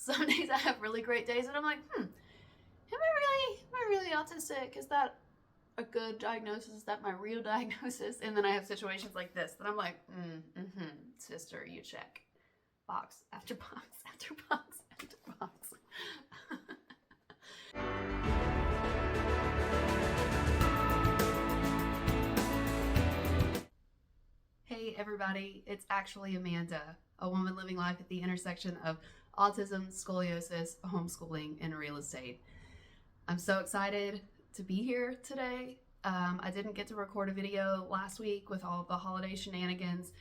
Some days I have really great days, and I'm like, am I really autistic? Is that a good diagnosis? Is that my real diagnosis? And then I have situations like this that I'm like, sister, you check box after box after box after box. Hey everybody, it's actually Amanda, a woman living life at the intersection of autism, scoliosis, homeschooling, and real estate. I'm so excited to be here today. I didn't get to record a video last week with all of the holiday shenanigans,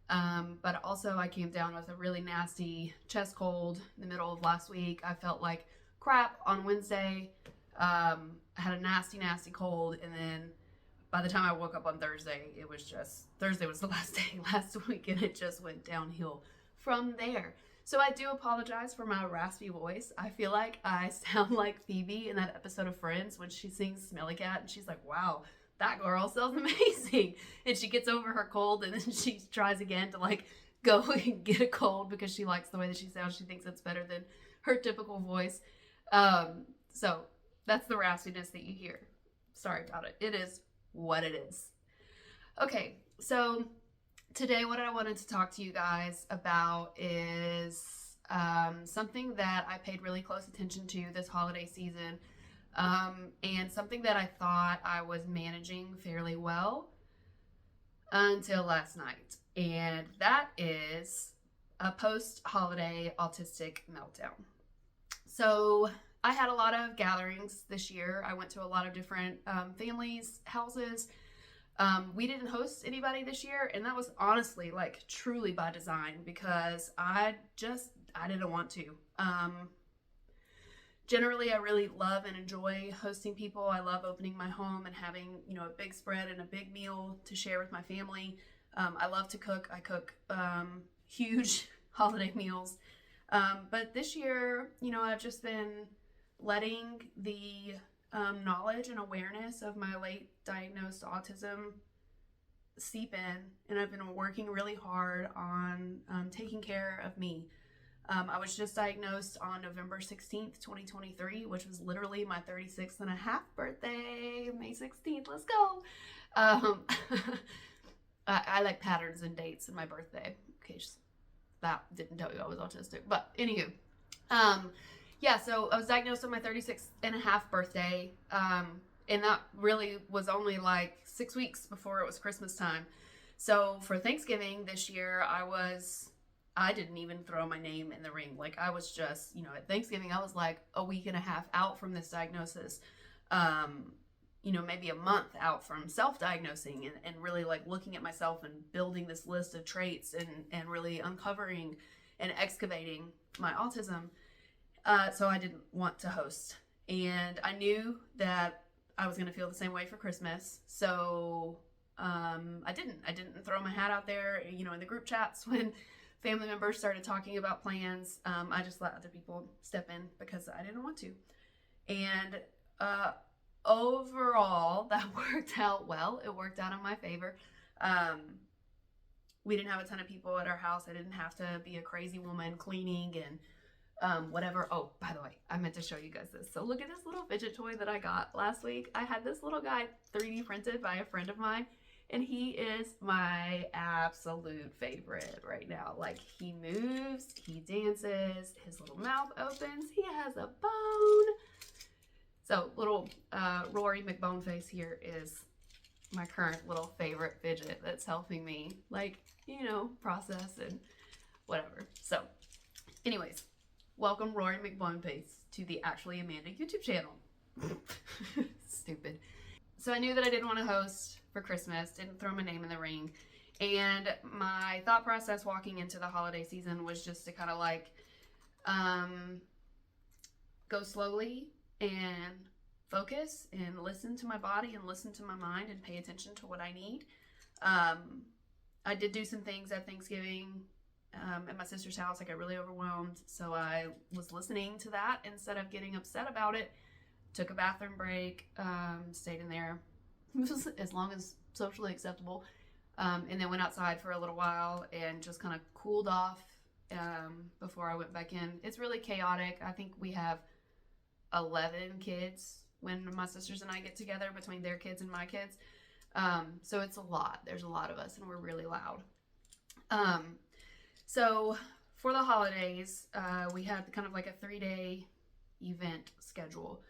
but also I came down with a really nasty chest cold in the middle of last week. I felt like crap on Wednesday. I had a nasty cold, and then by the time I woke up on Thursday, Thursday was the last day last week, and it just went downhill from there. So I do apologize for my raspy voice. I feel like I sound like Phoebe in that episode of Friends when she sings Smelly Cat, and she's like, wow, that girl sounds amazing. And she gets over her cold, and then she tries again to like go and get a cold because she likes the way that she sounds. She thinks it's better than her typical voice. So that's the raspiness that you hear. Sorry about it. It is what it is. Okay, so today what I wanted to talk to you guys about is something that I paid really close attention to this holiday season, and something that I thought I was managing fairly well until last night, and that is a post-holiday autistic meltdown. So I had a lot of gatherings this year. I went to a lot of different families' houses. We didn't host anybody this year, and that was honestly like truly by design because I didn't want to. Generally, I really love and enjoy hosting people. I love opening my home and having, a big spread and a big meal to share with my family. I love to cook. I cook huge holiday meals. But this year, I've just been letting the knowledge and awareness of my late diagnosed autism seep in, and I've been working really hard on taking care of me. I was just diagnosed on November 16th, 2023, which was literally my 36th and a half birthday, May 16th, let's go. I like patterns and dates in my birthday, in case that didn't tell you I was autistic, but anywho, so I was diagnosed on my 36th and a half birthday, and that really was only like 6 weeks before it was Christmas time. So for Thanksgiving this year, I didn't even throw my name in the ring. Like I was just, at Thanksgiving, I was like a week and a half out from this diagnosis, maybe a month out from self-diagnosing and really like looking at myself and building this list of traits and really uncovering and excavating my autism. So I didn't want to host, and I knew that I was going to feel the same way for Christmas. So I didn't throw my hat out there, in the group chats when family members started talking about plans. I just let other people step in because I didn't want to. And overall, that worked out well. It worked out in my favor. We didn't have a ton of people at our house. I didn't have to be a crazy woman cleaning and whatever. Oh, by the way, I meant to show you guys this. So look at this little fidget toy that I got last week. I had this little guy 3D printed by a friend of mine, and he is my absolute favorite right now. Like, he moves, he dances, his little mouth opens, he has a bone. So little Rory McBoneface here is my current little favorite fidget that's helping me, process and whatever. So anyways, welcome Rory McBoneface to the Actually Amanda YouTube channel. Stupid. So I knew that I didn't want to host for Christmas, didn't throw my name in the ring. And my thought process walking into the holiday season was just to kind of like go slowly and focus and listen to my body and listen to my mind and pay attention to what I need. I did do some things at Thanksgiving at my sister's house. I got really overwhelmed, so I was listening to that instead of getting upset about it. Took a bathroom break, stayed in there as long as socially acceptable, and then went outside for a little while and just kind of cooled off before I went back in. It's really chaotic. I think we have 11 kids when my sisters and I get together, between their kids and my kids. So it's a lot. There's a lot of us, and we're really loud. So for the holidays, we had kind of like a 3-day event schedule.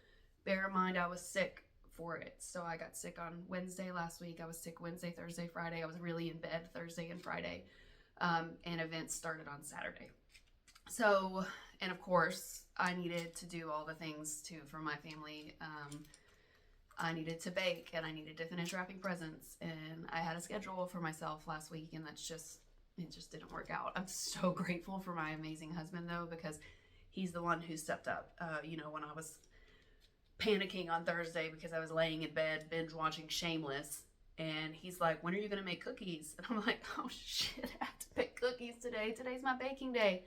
Bear in mind, I was sick for it. So I got sick on Wednesday last week. I was sick Wednesday, Thursday, Friday. I was really in bed Thursday and Friday. And events started on Saturday. So, and of course, I needed to do all the things too for my family. I needed to bake, and I needed to finish wrapping presents, and I had a schedule for myself last week, and it just didn't work out. I'm so grateful for my amazing husband though, because he's the one who stepped up. When I was panicking on Thursday because I was laying in bed binge watching Shameless, and he's like, "When are you gonna make cookies?" And I'm like, "Oh shit, I have to bake cookies today. Today's my baking day."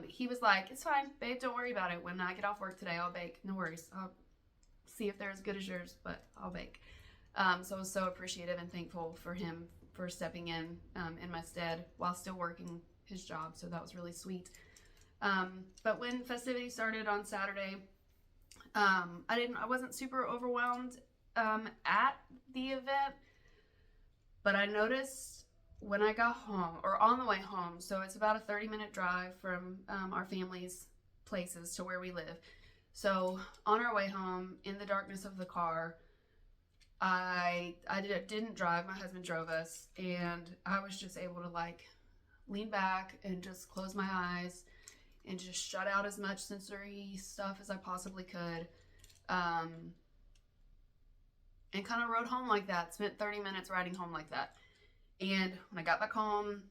He was like, "It's fine, babe, don't worry about it. When I get off work today, I'll bake. No worries. I'll see if they're as good as yours, but I'll bake." So I was so appreciative and thankful for him for stepping in my stead while still working his job. So that was really sweet. But when festivities started on Saturday, I wasn't super overwhelmed at the event, but I noticed when I got home, or on the way home, so it's about a 30-minute drive from our family's places to where we live. So on our way home, in the darkness of the car, I didn't drive. My husband drove us, and I was just able to like lean back and just close my eyes and just shut out as much sensory stuff as I possibly could, and kind of rode home like that. Spent 30 minutes riding home like that. And when I got back home,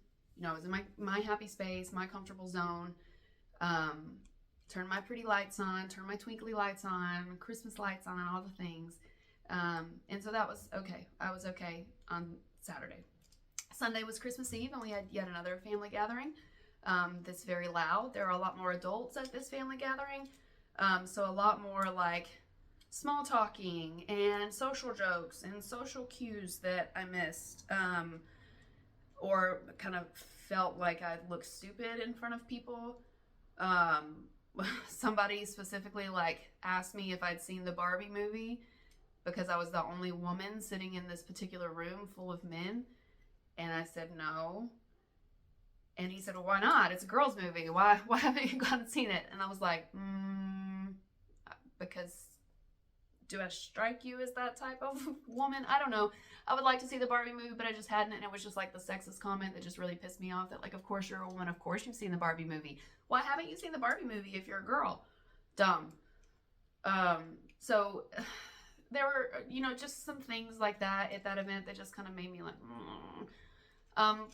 I was in my happy space, my comfortable zone. Turned my pretty lights on, turned my twinkly lights on, Christmas lights on, all the things. And so that was okay. I was okay on Saturday. Sunday was Christmas Eve, and we had yet another family gathering. That's very loud. There are a lot more adults at this family gathering. So a lot more like small talking and social jokes and social cues that I missed, or kind of felt like I looked stupid in front of people. Somebody specifically like asked me if I'd seen the Barbie movie, because I was the only woman sitting in this particular room full of men. And I said no. And he said, "Well, why not? It's a girls' movie. Why haven't you gone and seen it?" And I was like, because do I strike you as that type of woman? I don't know. I would like to see the Barbie movie, but I just hadn't. And it was just like the sexist comment that just really pissed me off, that like, of course you're a woman. Of course you've seen the Barbie movie. Why haven't you seen the Barbie movie if you're a girl? Dumb. So there were, just some things like that at that event that just kind of made me like,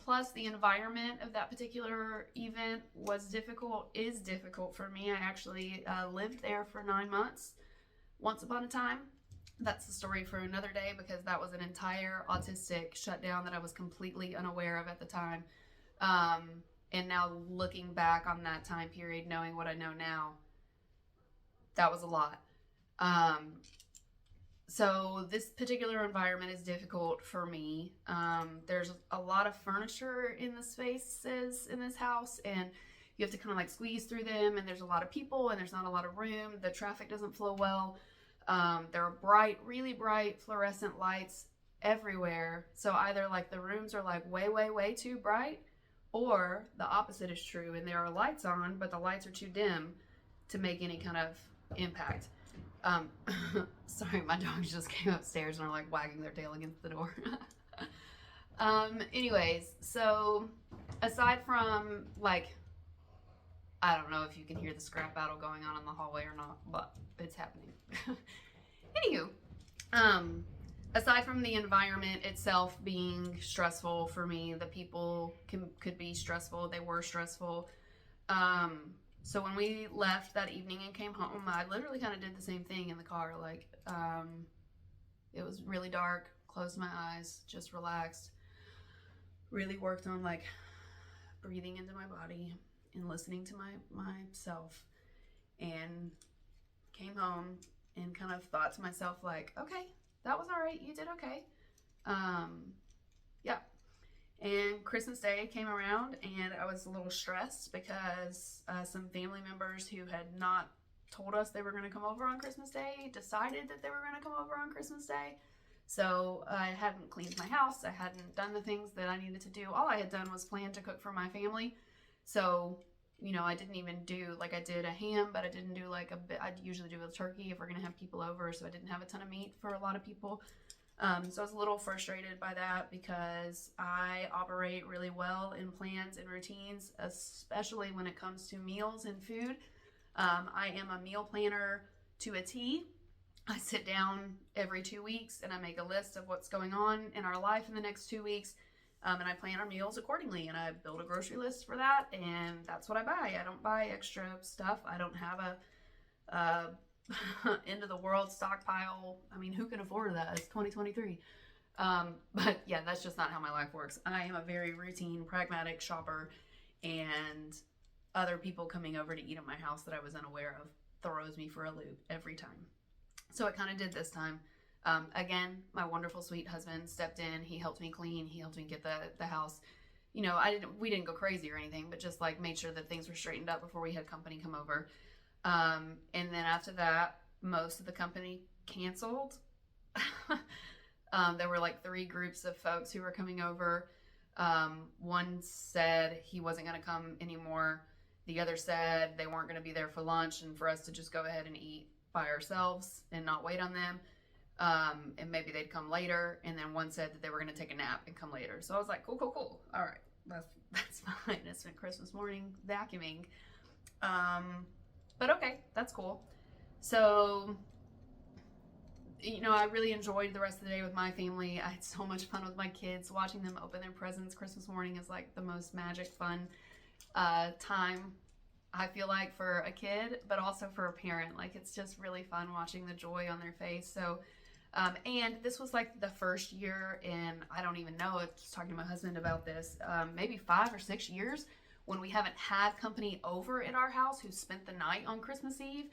plus the environment of that particular event is difficult for me. I actually lived there for 9 months once upon a time. That's the story for another day, because that was an entire autistic shutdown that I was completely unaware of at the time. And now looking back on that time period, knowing what I know now, that was a lot. So this particular environment is difficult for me. There's a lot of furniture in the spaces in this house, and you have to kind of like squeeze through them, and there's a lot of people, and there's not a lot of room. The traffic doesn't flow well. There are really bright fluorescent lights everywhere. So either like the rooms are like way too bright, or the opposite is true, and there are lights on, but the lights are too dim to make any kind of impact. Sorry, my dogs just came upstairs and are like wagging their tail against the door. Anyways, so aside from like, I don't know if you can hear the scrap battle going on in the hallway or not, but it's happening. Anywho, aside from the environment itself being stressful for me, the people could be stressful. They were stressful. So when we left that evening and came home, I literally kind of did the same thing in the car. Like, it was really dark, closed my eyes, just relaxed, really worked on like breathing into my body and listening to myself, and came home and kind of thought to myself like, okay, that was all right. You did okay. Yeah. And Christmas Day came around, and I was a little stressed because some family members who had not told us they were going to come over on Christmas Day decided that they were going to come over on Christmas Day. So I hadn't cleaned my house. I hadn't done the things that I needed to do. All I had done was plan to cook for my family. So, I didn't even do, like, I did a ham, but I didn't do like I'd usually do a turkey if we're going to have people over. So I didn't have a ton of meat for a lot of people. So I was a little frustrated by that because I operate really well in plans and routines, especially when it comes to meals and food. I am a meal planner to a T. I sit down every 2 weeks and I make a list of what's going on in our life in the next 2 weeks. And I plan our meals accordingly, and I build a grocery list for that, and that's what I buy. I don't buy extra stuff. I don't have a end of the world stockpile. I mean, who can afford that? It's 2023. But yeah, that's just not how my life works. I am a very routine, pragmatic shopper, and other people coming over to eat at my house that I was unaware of throws me for a loop every time. So it kind of did this time. Again, my wonderful, sweet husband stepped in. He helped me clean. He helped me get the house. We didn't go crazy or anything, but just like made sure that things were straightened up before we had company come over. And then after that, most of the company canceled. There were like 3 groups of folks who were coming over. One said he wasn't going to come anymore. The other said they weren't going to be there for lunch and for us to just go ahead and eat by ourselves and not wait on them. And maybe they'd come later. And then one said that they were going to take a nap and come later. So I was like, cool. All right, that's fine. I spent Christmas morning vacuuming. But okay, that's cool. So, I really enjoyed the rest of the day with my family. I had so much fun with my kids, watching them open their presents. Christmas morning is like the most magic, fun time, I feel like, for a kid, but also for a parent. Like, it's just really fun watching the joy on their face. So, and this was like the first year in, I don't even know, I was talking to my husband about this, maybe 5 or 6 years when we haven't had company over at our house who spent the night on Christmas Eve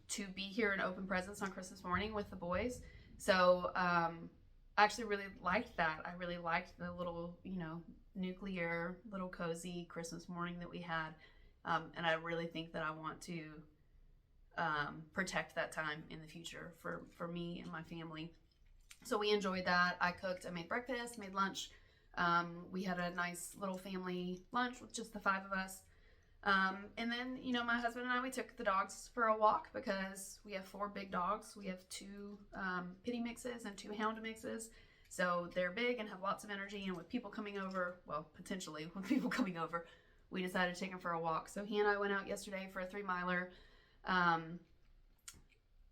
to be here and open presents on Christmas morning with the boys. So I actually really liked that. I really liked the little, nuclear, little cozy Christmas morning that we had. And I really think that I want to protect that time in the future for me and my family. So we enjoyed that. I cooked, I made breakfast, made lunch. We had a nice little family lunch with just the 5 of us. And then, my husband and I, we took the dogs for a walk because we have 4 big dogs. We have 2 pitty mixes and 2 hound mixes. So they're big and have lots of energy. And with people coming over, well, potentially with people coming over, we decided to take him for a walk. So he and I went out yesterday for a 3-miler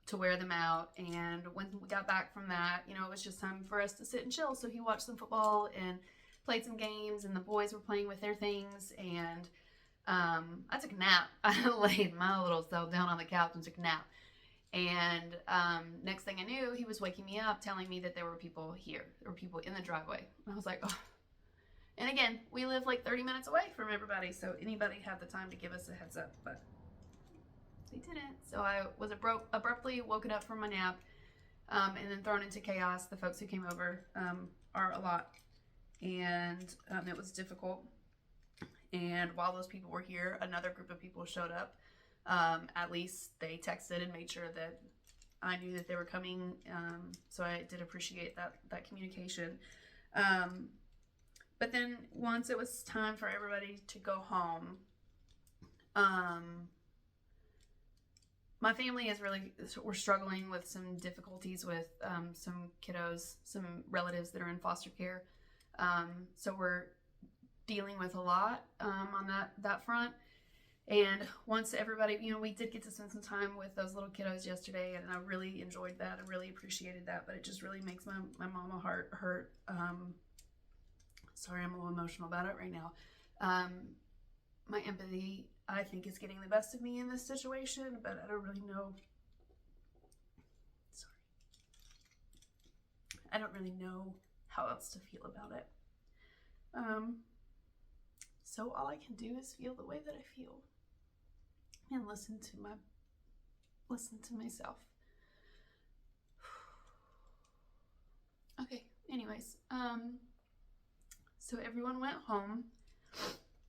to wear them out. And when we got back from that, it was just time for us to sit and chill. So he watched some football and played some games, and the boys were playing with their things. And I took a nap. I laid my little self down on the couch and took a nap. And next thing I knew, he was waking me up, telling me that there were people here. There were people in the driveway. And I was like, oh. And again, we live like 30 minutes away from everybody, so anybody had the time to give us a heads up, but they didn't. So I was abruptly woken up from my nap and then thrown into chaos. The folks who came over are a lot, and it was difficult. And while those people were here, another group of people showed up. At least they texted and made sure that I knew that they were coming. So I did appreciate that communication. But then once it was time for everybody to go home, my family we're struggling with some difficulties with some kiddos, some relatives that are in foster care. So we're dealing with a lot on that front. And once everybody, we did get to spend some time with those little kiddos yesterday, and I really enjoyed that. I really appreciated that, but it just really makes my mama heart hurt. Sorry, I'm a little emotional about it right now. My empathy, I think, is getting the best of me in this situation, but I don't really know. Sorry. I don't really know how else to feel about it. So all I can do is feel the way that I feel and listen to myself. Okay, anyways, So everyone went home,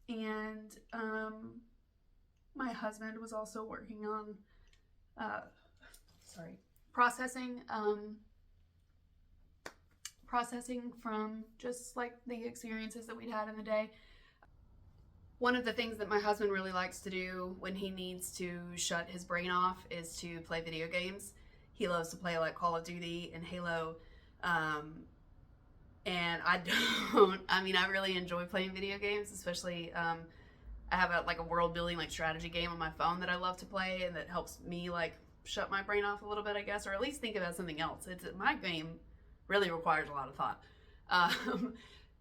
and my husband was also working on processing from just like the experiences that we'd had in the day. One of the things that my husband really likes to do when he needs to shut his brain off is to play video games. He loves to play like Call of Duty and Halo. And I don't, I mean, I really enjoy playing video games, especially, I have a world building like strategy game on my phone that I love to play, and that helps me like shut my brain off a little bit, I guess, or at least think about something else. My game really requires a lot of thought.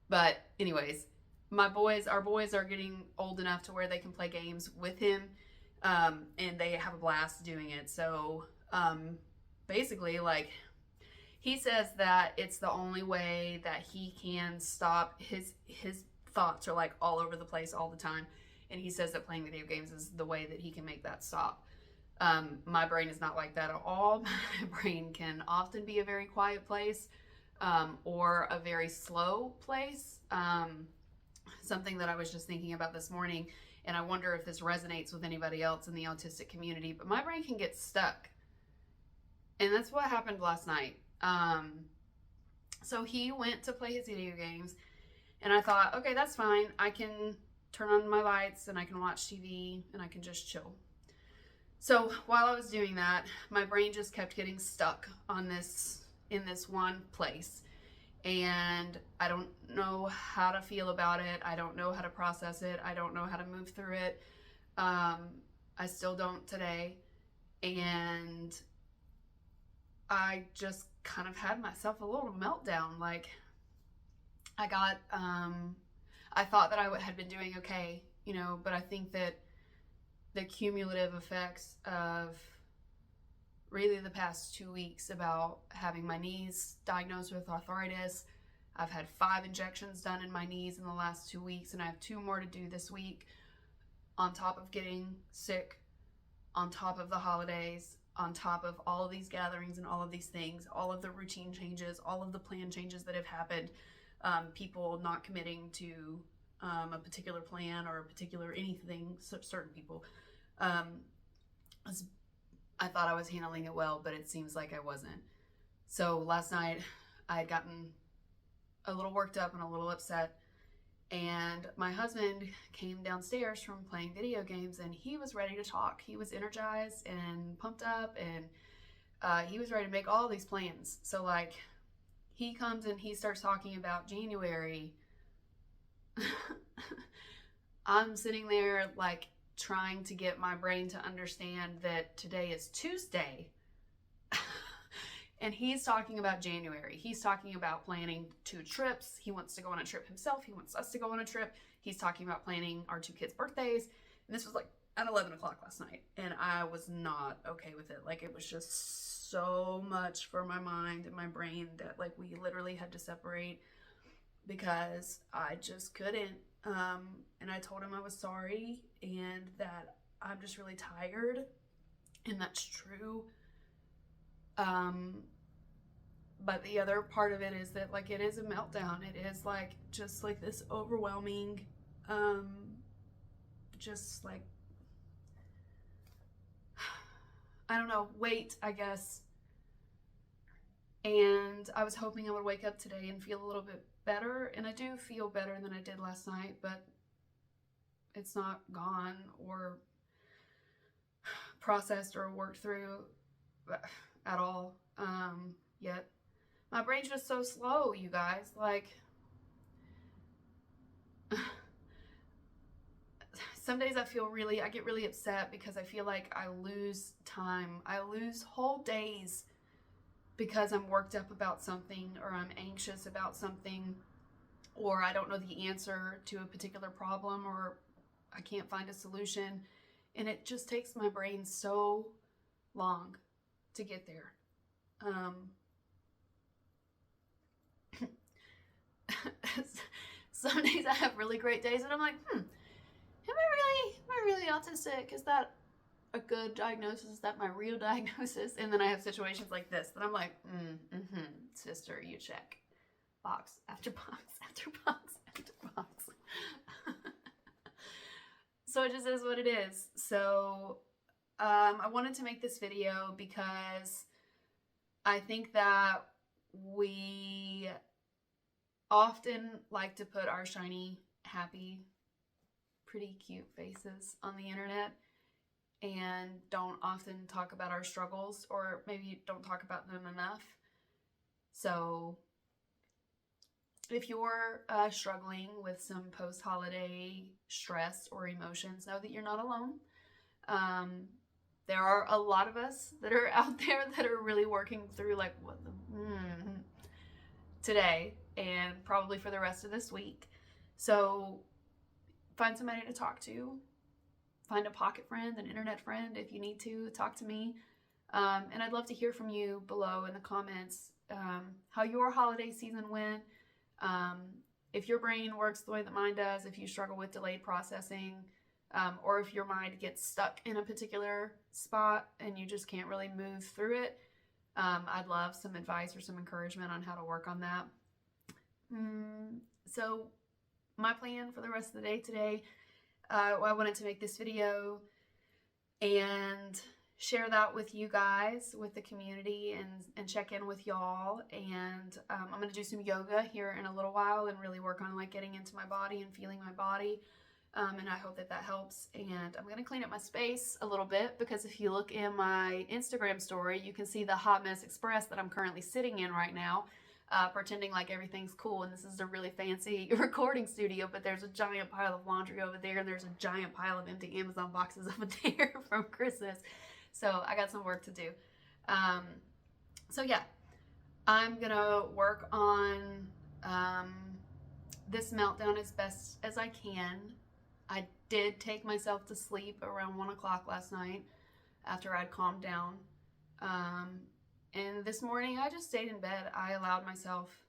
But anyways, our boys are getting old enough to where they can play games with him, and they have a blast doing it. So, basically, like, he says that it's the only way that he can stop his thoughts are like all over the place all the time. And he says that playing video games is the way that he can make that stop. My brain is not like that at all. My brain can often be a very quiet place, or a very slow place. Something that I was just thinking about this morning, and I wonder if this resonates with anybody else in the autistic community, but my brain can get stuck. And that's what happened last night. So he went to play his video games, and I thought, okay, that's fine. I can turn on my lights and I can watch TV and I can just chill. So while I was doing that, my brain just kept getting stuck in this one place. And I don't know how to feel about it. I don't know how to process it. I don't know how to move through it. I still don't today. And I just kind of had myself a little meltdown. Like, I thought that I had been doing okay, but I think that the cumulative effects of really the past 2 weeks about having my knees diagnosed with arthritis. I've had 5 injections done in my knees in the last 2 weeks, and I have 2 more to do this week, on top of getting sick, on top of the holidays, on top of all of these gatherings and all of these things, all of the routine changes, all of the plan changes that have happened, people not committing to a particular plan or a particular anything, certain people. I thought I was handling it well, but it seems like I wasn't. So last night I had gotten a little worked up and a little upset, and my husband came downstairs from playing video games, and he was ready to talk. He was energized and pumped up, and he was ready to make all these plans. So like, he comes and he starts talking about January. I'm sitting there like trying to get my brain to understand that today is Tuesday. And he's talking about January. He's talking about planning 2 trips. He wants to go on a trip himself. He wants us to go on a trip. He's talking about planning our 2 kids' birthdays. And this was like at 11 o'clock last night. And I was not okay with it. Like, it was just so much for my mind and my brain that like we literally had to separate because I just couldn't. And I told him I was sorry and that I'm just really tired. And that's true. But the other part of it is that like it is a meltdown. It is like just like this overwhelming, just like, I don't know, weight, I guess. And I was hoping I would wake up today and feel a little bit better, and I do feel better than I did last night, but it's not gone or processed or worked through at all yet. My brain's just so slow, you guys. Like, some days I get really upset because I feel like I lose time. I lose whole days because I'm worked up about something, or I'm anxious about something, or I don't know the answer to a particular problem, or I can't find a solution. And it just takes my brain so long to get there. Some days I have really great days and I'm like, am I really autistic? Is that a good diagnosis? Is that my real diagnosis? And then I have situations like this that I'm like, sister, you check box after box after box after So it just is what it is. So I wanted to make this video because I think that we often like to put our shiny, happy, pretty cute faces on the internet and don't often talk about our struggles, or maybe don't talk about them enough. So if you're struggling with some post-holiday stress or emotions, know that you're not alone. There are a lot of us that are out there that are really working through like today and probably for the rest of this week. So find somebody to talk to. Find a pocket friend, an internet friend if you need to. Talk to me. And I'd love to hear from you below in the comments how your holiday season went. If your brain works the way that mine does, if you struggle with delayed processing, or if your mind gets stuck in a particular spot and you just can't really move through it, I'd love some advice or some encouragement on how to work on that. So my plan for the rest of the day today, I wanted to make this video and share that with you guys, with the community, and check in with y'all. And I'm going to do some yoga here in a little while and really work on like getting into my body and feeling my body. And I hope that that helps. And I'm going to clean up my space a little bit, because if you look in my Instagram story, you can see the Hot Mess Express that I'm currently sitting in right now, pretending like everything's cool. And this is a really fancy recording studio, but there's a giant pile of laundry over there, and there's a giant pile of empty Amazon boxes over there from Christmas. So I got some work to do. So yeah, I'm going to work on this meltdown as best as I can. I did take myself to sleep around 1 o'clock last night after I'd calmed down. And this morning I just stayed in bed. I allowed myself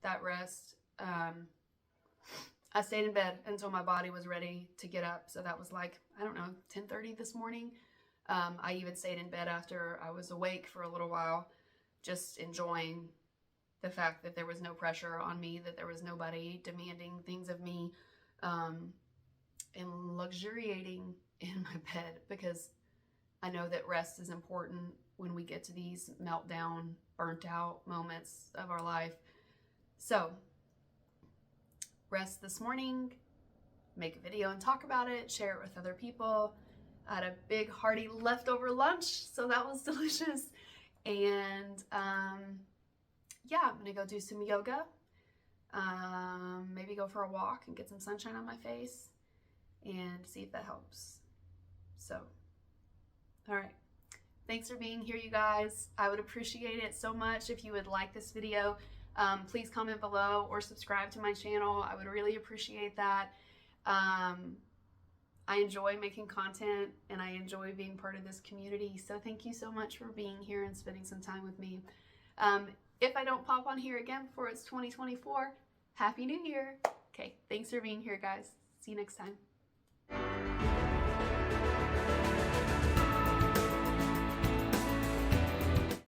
that rest. I stayed in bed until my body was ready to get up. So that was like, I don't know, 10:30 this morning. I even stayed in bed after I was awake for a little while, just enjoying the fact that there was no pressure on me, that there was nobody demanding things of me, and luxuriating in my bed, because I know that rest is important when we get to these meltdown, burnt out moments of our life. So, rest this morning, make a video and talk about it, share it with other people. I had a big hearty leftover lunch, so that was delicious. And yeah, I'm gonna go do some yoga, maybe go for a walk and get some sunshine on my face, and see if that helps. So, all right. Thanks for being here, you guys. I would appreciate it so much if you would like this video. Please comment below or subscribe to my channel. I would really appreciate that. I enjoy making content, and I enjoy being part of this community. So thank you so much for being here and spending some time with me. If I don't pop on here again before it's 2024, Happy New Year. Okay, thanks for being here, guys. See you next time.